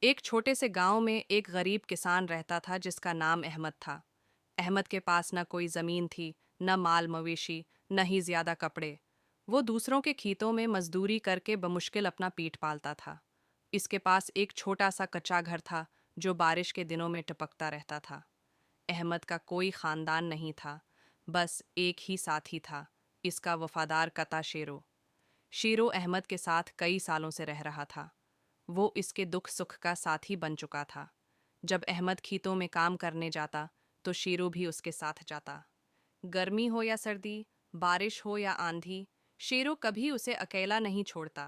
एक छोटे से गांव में एक गरीब किसान रहता था जिसका नाम अहमद था। अहमद के पास न कोई जमीन थी, न माल मवेशी, न ही ज्यादा कपड़े। वो दूसरों के खेतों में मजदूरी करके बमुश्किल अपना पेट पालता था। इसके पास एक छोटा सा कच्चा घर था जो बारिश के दिनों में टपकता रहता था। अहमद का कोई खानदान नहीं था, बस एक ही साथी था, इसका वफादार कता शेरो। शेरो अहमद के साथ कई सालों से रह रहा था। वो इसके दुख सुख का साथी बन चुका था। जब अहमद खेतों में काम करने जाता तो शेरू भी उसके साथ जाता। गर्मी हो या सर्दी, बारिश हो या आंधी, शेरू कभी उसे अकेला नहीं छोड़ता।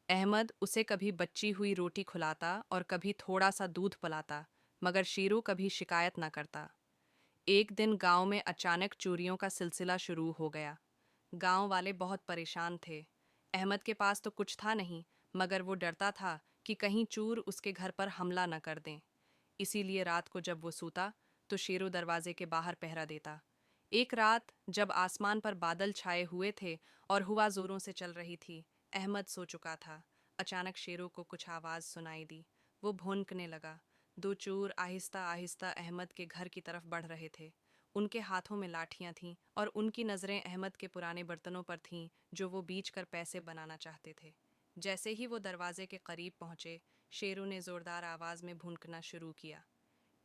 अहमद उसे कभी बची हुई रोटी खिलाता और कभी थोड़ा सा दूध पिलाता, मगर शेरू कभी शिकायत न करता। एक दिन गांव में अचानक चोरियों का सिलसिला शुरू हो गया। गांव वाले बहुत परेशान थे। अहमद के पास तो कुछ था नहीं, मगर वो डरता था कि कहीं चोर उसके घर पर हमला न कर दें। इसीलिए रात को जब वो सूता तो शेरू दरवाजे के बाहर पहरा देता। एक रात जब आसमान पर बादल छाए हुए थे और हवा जोरों से चल रही थी, अहमद सो चुका था। अचानक शेरू को कुछ आवाज़ सुनाई दी। वो भौंकने लगा। दो चोर आहिस्ता आहिस्ता अहमद के घर की तरफ बढ़ रहे थे। उनके हाथों में लाठियां थीं और उनकी नज़रें अहमद के पुराने बर्तनों पर थीं जो वो बीच कर पैसे बनाना चाहते थे। जैसे ही वो दरवाजे के करीब पहुंचे, शेरू ने ज़ोरदार आवाज़ में भूनकना शुरू किया।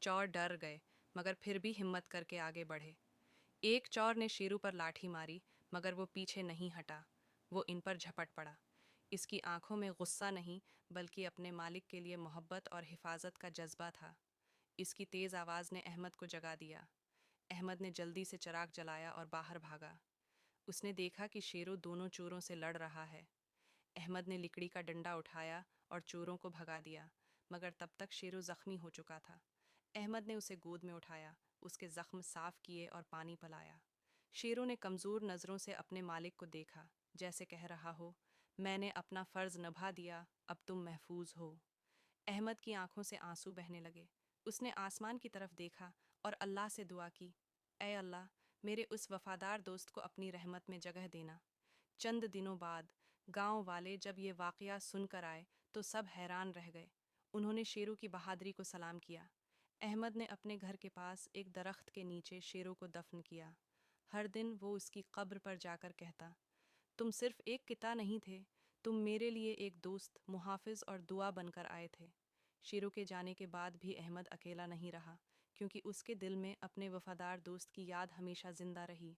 चौर डर गए, मगर फिर भी हिम्मत करके आगे बढ़े। एक चौर ने शेरू पर लाठी मारी, मगर वो पीछे नहीं हटा। वो इन पर झपट पड़ा। इसकी आंखों में गुस्सा नहीं, बल्कि अपने मालिक के लिए मोहब्बत और हिफाजत का जज्बा था। इसकी तेज़ आवाज़ ने अहमद को जगा दिया। अहमद ने जल्दी से चिराग जलाया और बाहर भागा। उसने देखा कि शेरू दोनों चोरों से लड़ रहा है। अहमद ने लकड़ी का डंडा उठाया और चोरों को भगा दिया, मगर तब तक शेरू जख्मी हो चुका था। अहमद ने उसे गोद में उठाया, उसके जख्म साफ किए और पानी पिलाया। शेरू ने कमज़ोर नज़रों से अपने मालिक को देखा, जैसे कह रहा हो, मैंने अपना फ़र्ज़ निभा दिया, अब तुम महफूज हो। अहमद की आंखों से आंसू बहने लगे। उसने आसमान की तरफ देखा और अल्लाह से दुआ की, ऐ अल्लाह, मेरे उस वफ़ादार दोस्त को अपनी रहमत में जगह देना। चंद दिनों बाद गांव वाले जब ये वाक़या सुनकर आए तो सब हैरान रह गए। उन्होंने शेरू की बहादुरी को सलाम किया। अहमद ने अपने घर के पास एक दरख्त के नीचे शेरू को दफन किया। हर दिन वो उसकी कब्र पर जाकर कहता, तुम सिर्फ एक किता नहीं थे, तुम मेरे लिए एक दोस्त, मुहाफिज और दुआ बनकर आए थे। शेरू के जाने के बाद भी अहमद अकेला नहीं रहा, क्योंकि उसके दिल में अपने वफादार दोस्त की याद हमेशा जिंदा रही।